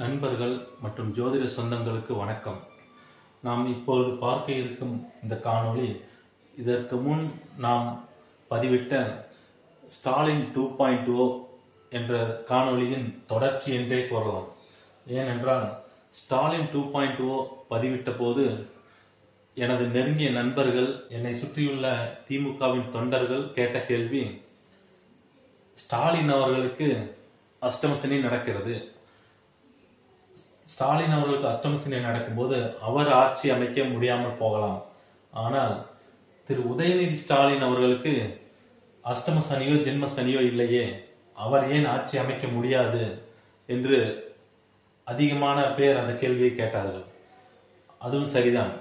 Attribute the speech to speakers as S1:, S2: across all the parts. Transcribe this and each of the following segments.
S1: நண்பர்கள் மற்றும் ஜோதிட சொந்தங்களுக்கு வணக்கம். நாம் இப்பொழுது பார்க்க இருக்கும் இந்த காணொளி இதற்கு முன் நாம் பதிவிட்ட ஸ்டாலின் 2.0 என்ற காணொளியின் தொடர்ச்சி என்றே கூறலாம். ஏனென்றால் ஸ்டாலின் 2.0 பதிவிட்ட போது எனது நெருங்கிய நண்பர்கள், என்னை சுற்றியுள்ள திமுகவின் தொண்டர்கள் கேட்ட கேள்வி, ஸ்டாலின் அவர்களுக்கு அஷ்டமசனி நடக்கிறது, ஸ்டாலின் அவர்களுக்கு அஷ்டமசனி நடக்கும்போது அவர் ஆட்சி அமைக்க முடியாமல் போகலாம், ஆனால் திரு உதயநிதி ஸ்டாலின் அவர்களுக்கு அஷ்டம சனியோ ஜென்ம சனியோ இல்லையே, அவர் ஏன் ஆட்சி அமைக்க முடியாது என்று அதிகமான பேர் அந்த கேள்வியை கேட்டார்கள். அதுவும் சரிதான்.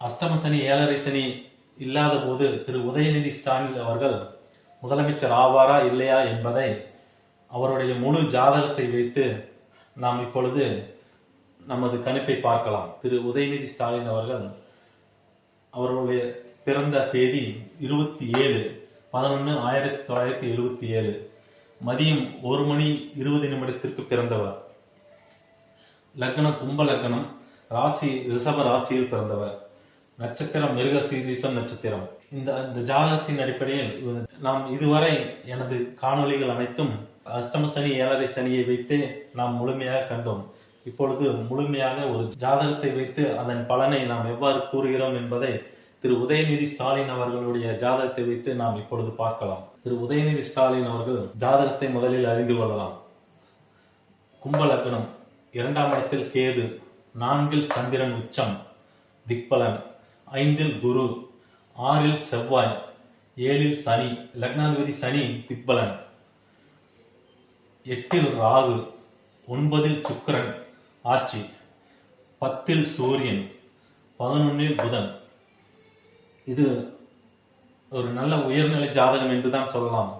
S1: அஷ்டம சனி ஏழரை சனி இல்லாத போது திரு உதயநிதி ஸ்டாலின் அவர்கள் முதலமைச்சர் ஆவாரா இல்லையா என்பதை அவருடைய முழு ஜாதகத்தை வைத்து நாம் இப்பொழுது நமது கணிப்பை பார்க்கலாம். திரு உதயநிதி ஸ்டாலின் அவர்கள் அவர்களுடைய பிறந்த தேதி 27/11/1977 மதியம் 1:20 பிறந்தவர். லக்னம் கும்ப லக்னம், ராசி ரிஷப ராசியில் பிறந்தவர். நட்சத்திரம் மிருகசீரிஷம் நட்சத்திரம். இந்த ஜாதகத்தின் அடிப்படையில் நாம் இதுவரை எனது காணொளிகள் அனைத்தும் அஷ்டம சனி ஏழரை சனியை வைத்து நாம் முழுமையாக கண்டோம். இப்பொழுது முழுமையாக ஒரு ஜாதகத்தை வைத்து அதன் பலனை நாம் எவ்வாறு கூறுகிறோம் என்பதை திரு உதயநிதி ஸ்டாலின் அவர்களுடைய ஜாதகத்தை வைத்து நாம் இப்பொழுது பார்க்கலாம். திரு உதயநிதி ஸ்டாலின் அவர்கள் ஜாதகத்தை முதலில் அறிந்து கொள்ளலாம். கும்ப லக்னம், 2ஆம் இடத்தில் கேது, 4இல் சந்திரன் உச்சம் திக்பலன், 5இல் குரு, 6இல் செவ்வாய், 7இல் சனி லக்னாதிபதி சனி திக்பலன், 8இல் ராகு, 9இல் சுக்கிரன் ஆட்சி, 10இல் சூரியன், 11இல் புதன். இது ஒரு நல்ல உயர்நிலை ஜாதகம் என்றுதான் சொல்லலாம்.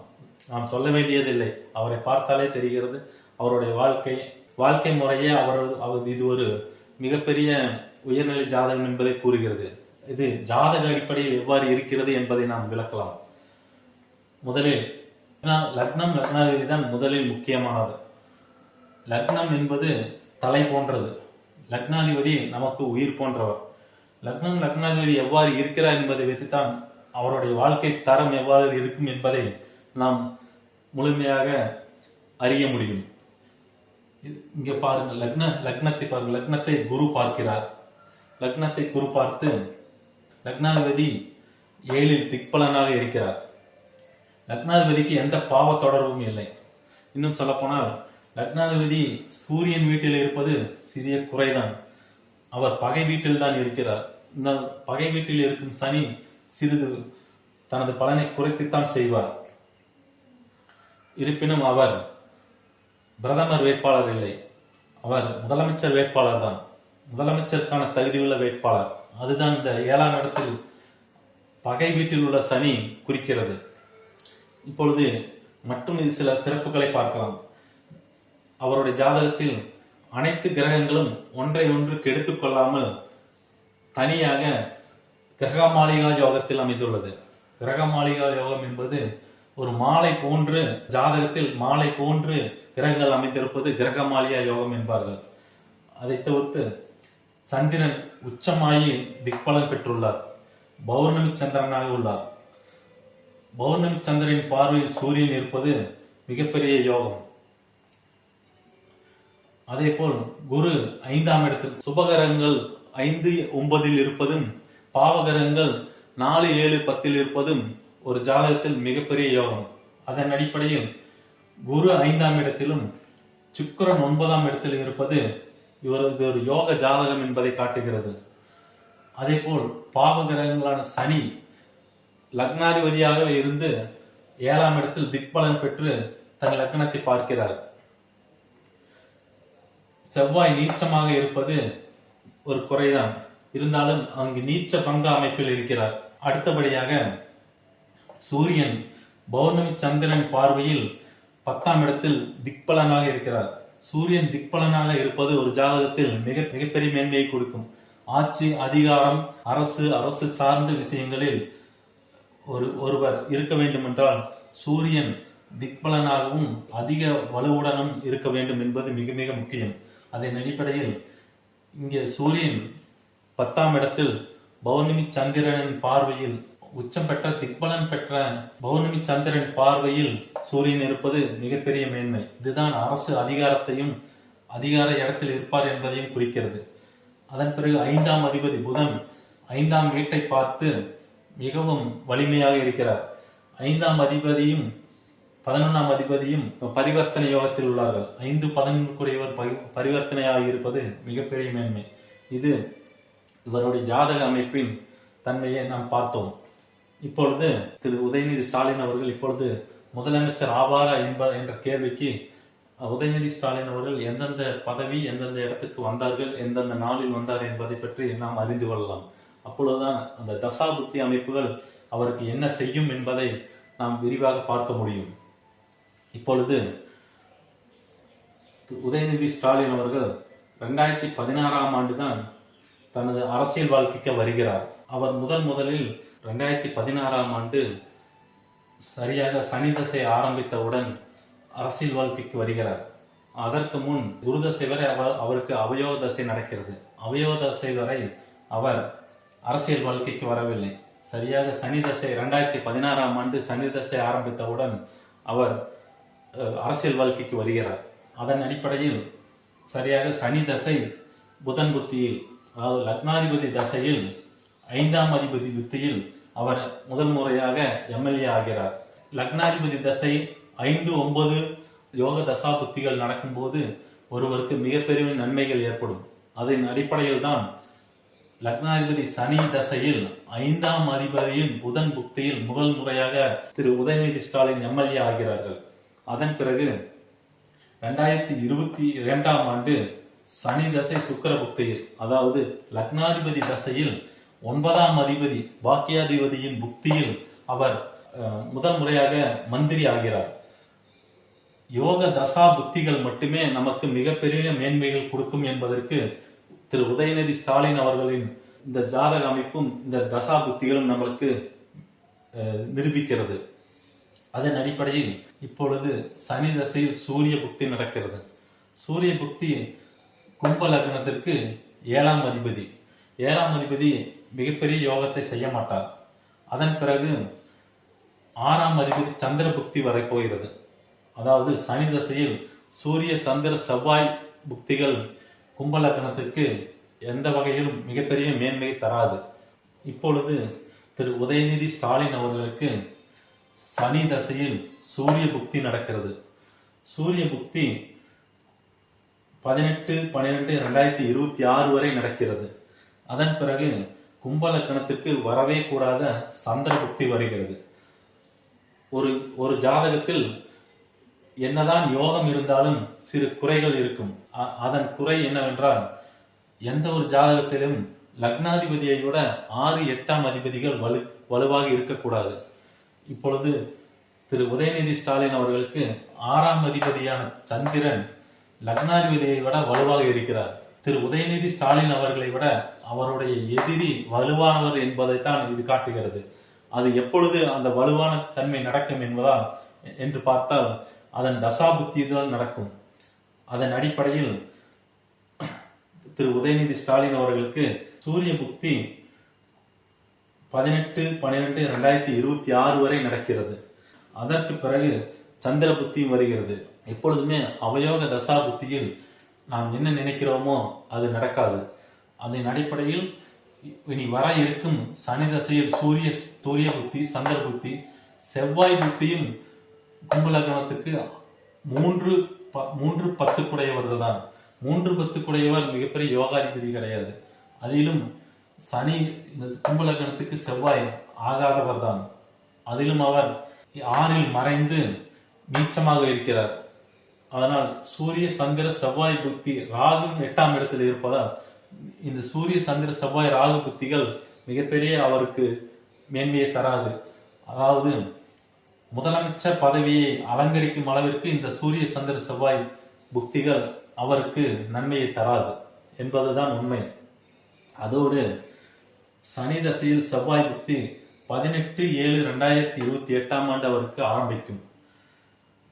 S1: நாம் சொல்ல வேண்டியதில்லை, அவரை பார்த்தாலே தெரிகிறது. அவருடைய வாழ்க்கை முறையே இது ஒரு மிகப்பெரிய உயர்நிலை ஜாதகம் என்பதை கூறுகிறது. இது ஜாதக அடிப்படையில் எவ்வாறு இருக்கிறது என்பதை நாம் விளக்கலாம். முதலில் லக்னம் லக்னாதிபதி தான் முதலில் முக்கியமானது. லக்னம் என்பது தலை போன்றது, லக்னாதிபதி நமக்கு உயிர் போன்றவர். லக்னம் லக்னாதிபதி எவ்வாறு இருக்கிறார் என்பதை வைத்துத்தான் அவருடைய வாழ்க்கை தரம் எவ்வாறு இருக்கும் என்பதை நாம் முழுமையாக அறிய முடியும். இங்க பாருங்க, லக்னத்தை பாருங்க. லக்னத்தை குரு பார்க்கிறார். லக்னத்தை குரு பார்த்து லக்னாதிபதி 7இல் திக்பலனாக இருக்கிறார். லக்னாதிபதிக்கு எந்த பாவ தொடர்பும் இல்லை. இன்னும் சொல்ல போனால் லக்னாதிபதி சூரியன் வீட்டில் இருப்பது சிறிய குறைதான். அவர் பகை வீட்டில் தான் இருக்கிறார். இந்த பகை வீட்டில் இருக்கும் சனி சிறிது தனது பலனை குறைத்துத்தான் செய்வார். இருப்பினும் அவர் பிரதமர் வேட்பாளர் இல்லை, அவர் முதலமைச்சர் வேட்பாளர் தான். முதலமைச்சருக்கான தகுதியுள்ள வேட்பாளர். அதுதான் இந்த 7ஆம் இடத்தில் பகை வீட்டில் உள்ள சனி குறிக்கிறது. இப்பொழுது மற்றும் சில சிறப்புகளை பார்க்கலாம். அவருடைய ஜாதகத்தில் அனைத்து கிரகங்களும் ஒன்றை ஒன்று கெடுத்துக் கொள்ளாமல் தனியாக கிரக மாளிகா யோகத்தில் அமைந்துள்ளது. கிரக மாளிகா யோகம் என்பது ஒரு மாலை போன்று, ஜாதகத்தில் மாலை போன்று கிரகங்கள் அமைந்திருப்பது கிரக மாளிகா யோகம் என்பார்கள். அதை தவிர்த்து சந்திரன் உச்சமாகி திக்பலன் பெற்றுள்ளார். பௌர்ணமி சந்திரனாக உள்ளார். பௌர்ணமி சந்திரனின் பார்வையில் சூரியன் இருப்பது மிகப்பெரிய யோகம். அதே போல் குரு 5ஆம் இடத்தில், சுபகிரகங்கள் 5, 9இல் இருப்பதும் பாவகிரகங்கள் 4, 7, 10இல் இருப்பதும் ஒரு ஜாதகத்தில் மிகப்பெரிய யோகம். அதன் அடிப்படையில் குரு 5ஆம் இடத்திலும் சுக்கிரன் 9ஆம் இடத்தில் இருப்பது இவரது ஒரு யோக ஜாதகம் என்பதை காட்டுகிறது. அதே போல் பாவகிரகங்களான சனி லக்னாதிபதியாக இருந்து 7ஆம் இடத்தில் திக்பலன் பெற்று தன் லக்னத்தை பார்க்கிறார். செவ்வாய் நீச்சமாக இருப்பது ஒரு குறைதான், இருந்தாலும் அங்கு நீச்ச பங்க அமைப்பில் இருக்கிறார். அடுத்தபடியாக சூரியன் பௌர்ணமி சந்திரன் பார்வையில் 10ஆம் இடத்தில் திக்பலனாக இருக்கிறார். சூரியன் திக்பலனாக இருப்பது ஒரு ஜாதகத்தில் மிகப்பெரிய மேன்மையை கொடுக்கும். ஆட்சி, அதிகாரம், அரசு சார்ந்த விஷயங்களில் ஒருவர் இருக்க வேண்டும் என்றால் சூரியன் திக்பலனாகவும் அதிக வலுவுடனும் இருக்க வேண்டும் என்பது மிக மிக முக்கியம். அதன் அடிப்படையில் இங்கே சூரியன் 10ஆம் இடத்தில் பௌர்ணமி சந்திரனின் பார்வையில் உச்சம் பெற்ற திக்பலன் பெற்ற பௌர்ணமி சந்திரன் பார்வையில் சூரியன் இருப்பது மிகப்பெரிய மேன்மை. இதுதான் அரசு அதிகாரத்தையும் அதிகார இடத்தில் இருப்பார் என்பதையும் குறிக்கிறது. அதன் பிறகு 5ஆம் அதிபதி புதன் 5ஆம் வீட்டை பார்த்து மிகவும் வலிமையாக இருக்கிறார். 5ஆம் அதிபதியும் 11ஆம் அதிபதியும் பரிவர்த்தனை யோகத்தில் உள்ளார்கள். 5-11 பரிவர்த்தனையாக இருப்பது மிகப்பெரிய மேன்மை. இது இவருடைய ஜாதக அமைப்பின் தன்மையை நாம் பார்த்தோம். இப்பொழுது திரு உதயநிதி ஸ்டாலின் அவர்கள் இப்பொழுது முதலமைச்சர் ஆவாரா என்ற கேள்விக்கு உதயநிதி ஸ்டாலின் அவர்கள் எந்தெந்த பதவி எந்தெந்த இடத்துக்கு வந்தார்கள், எந்தெந்த நாளில் வந்தார் என்பதை பற்றி நாம் அறிந்து கொள்ளலாம். அப்பொழுதுதான் அந்த தசாபுத்தி அமைப்புகள் அவருக்கு என்ன செய்யும் என்பதை நாம் விரிவாக பார்க்க முடியும். இப்பொழுது உதயநிதி ஸ்டாலின் அவர்கள் 2016ஆம் ஆண்டு தான் தனது அரசியல் வாழ்க்கைக்கு வருகிறார். அவர் முதலில் 2016ஆம் ஆண்டு சரியாக சனி தசை ஆரம்பித்தவுடன் அரசியல் வாழ்க்கைக்கு வருகிறார். அதற்கு முன் குரு தசை வரை அவருக்கு அவயோக தசை நடக்கிறது. அவயோக தசை வரை அவர் அரசியல் வாழ்க்கைக்கு வரவில்லை. சரியாக சனி தசை 2016ஆம் ஆண்டு சனி தசை ஆரம்பித்தவுடன் அவர் அரசியல் வாழ்க்கைக்கு வருகிறார். அதன் அடிப்படையில் சரியாக சனி தசை புதன் புத்தியில், அதாவது லக்னாதிபதி தசையில் 5ஆம் அதிபதி புத்தியில் அவர் முதல் முறையாக எம்எல்ஏ ஆகிறார். லக்னாதிபதி தசை 5-9 யோக தசா புத்திகள் நடக்கும்போது ஒருவருக்கு மிகப்பெரிய நன்மைகள் ஏற்படும். அதன் அடிப்படையில் தான் லக்னாதிபதி சனி தசையில் 5ஆம் அதிபதியின் புதன் புக்தியில் முதல் முறையாக திரு உதயநிதி ஸ்டாலின் எம்எல்ஏ ஆகிறார்கள். அதன் பிறகு 2022ஆம் ஆண்டு சனி தசை சுக்கிர புக்தியில், அதாவது லக்னாதிபதி தசையில் 9ஆம் அதிபதி பாக்கியாதிபதியின் புக்தியில் அவர் முதல் முறையாக மந்திரி ஆகிறார். யோக தசா புத்திகள் மட்டுமே நமக்கு மிகப்பெரிய மேன்மைகள் கொடுக்கும் என்பதற்கு திரு உதயநிதி ஸ்டாலின் அவர்களின் இந்த ஜாதக அமைப்பும் இந்த தசா புத்திகளும் நம்மளுக்கு நிரூபிக்கிறது. அதன் அடிப்படையில் இப்பொழுது சனி தசையில் சூரிய புக்தி நடக்கிறது. சூரிய புக்தி கும்ப லக்னத்திற்கு 7ஆம் அதிபதி. 7ஆம் அதிபதி மிகப்பெரிய யோகத்தை செய்ய மாட்டார். அதன் பிறகு 6ஆம் அதிபதி சந்திர புக்தி வரை போகிறது. அதாவது சனி தசையில் சூரிய சந்திர செவ்வாய் புக்திகள் கும்ப லக்னத்திற்கு எந்த வகையிலும் மிகப்பெரிய மேன்மையை தராது. இப்பொழுது திரு உதயநிதி ஸ்டாலின் அவர்களுக்கு சனி தசையில் சூரிய புக்தி நடக்கிறது. சூரிய புக்தி 18-12-2026 வரை நடக்கிறது. அதன் பிறகு கும்ப லக்னத்திற்கு வரவே கூடாத சந்திர புக்தி வருகிறது. ஒரு ஜாதகத்தில் என்னதான் யோகம் இருந்தாலும் சிறு குறைகள் இருக்கும். அதன் குறை என்னவென்றால், எந்த ஒரு ஜாதகத்திலும் லக்னாதிபதியை விட 6-8ஆம் அதிபதிகள் வலுவாக இருக்கக்கூடாது. இப்பொழுது திரு உதயநிதி ஸ்டாலின் அவர்களுக்கு 6ஆம் அதிபதியான சந்திரன் லக்னாதிபதியை விட வலுவாக இருக்கிறார். திரு உதயநிதி ஸ்டாலின் அவர்களை விட அவருடைய எதிரி வலுவானவர் என்பதைத்தான் இது காட்டுகிறது. அது எப்பொழுது அந்த வலுவான தன்மை நடக்கும் என்பதால் என்று பார்த்தால் அதன் தசாபுத்தி தான் நடக்கும். அதன் அடிப்படையில் திரு உதயநிதி ஸ்டாலின் அவர்களுக்கு சூரிய புக்தி 18-12-2026 வரை நடக்கிறது. அதற்கு பிறகு சந்திர புத்தி வருகிறது. எப்பொழுதுமே அவயோக தசா புத்தியில் நாம் என்ன நினைக்கிறோமோ அது நடக்காது. அதன் அடிப்படையில் இனி வர இருக்கும் சனி தசையில் சூரிய புத்தி, சந்திர புத்தி, செவ்வாய் புத்தியும் கும்பலகணத்துக்கு 3-10 குடையவர்கள் தான். 3-10 குடையவர் மிகப்பெரிய யோகாதிபதி கிடையாது. அதிலும் சனி இந்த கும்பலகணத்துக்கு செவ்வாய் ஆகாதவர் தான். அதிலும் அவர் 6இல் மறைந்து நீச்சமாக இருக்கிறார். அதனால் சூரிய சந்திர செவ்வாய் புத்தி, ராகு 8ஆம் இடத்தில் இருப்பதால் இந்த சூரிய சந்திர செவ்வாய் ராகு புத்திகள் மிகப்பெரிய அவருக்கு மேன்மையை தராது. அதாவது முதலமைச்சர் பதவியை அலங்கரிக்கும் அளவிற்கு இந்த சூரிய சந்திர செவ்வாய் புக்திகள் அவருக்கு நன்மையை தராது என்பதுதான் உண்மை. அதோடு சனி தசையில் செவ்வாய் புக்தி 18-7-2028ஆம் ஆண்டு அவருக்கு ஆரம்பிக்கும்.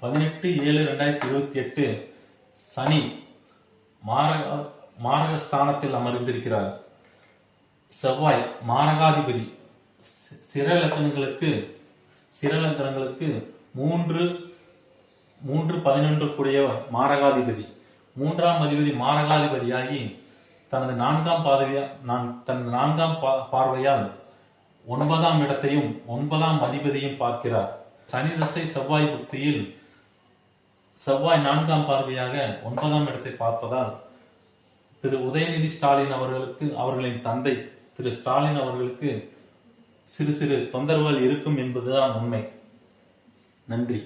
S1: 18-7-2028 சனி மாரக மாரகஸ்தானத்தில் அமர்ந்திருக்கிறார். செவ்வாய் மாரகாதிபதி. சிறலக்கணங்களுக்கு 3-11 கூடிய மாரகாதிபதி. 3ஆம் அதிபதி மாரகாதிபதியாகி தனது 4ஆம் பார்வையால் 9ஆம் இடத்தையும் 9ஆம் அதிபதியும் பார்க்கிறார். சனி தசை செவ்வாய் புக்தியில் செவ்வாய் 4ஆம் பார்வையாக 9ஆம் இடத்தை பார்ப்பதால் திரு உதயநிதி ஸ்டாலின் அவர்களின் தந்தை திரு ஸ்டாலின் அவர்களுக்கு சிறு சிறு தொந்தரவுகள் இருக்கும் என்பதுதான் உண்மை. நன்றி.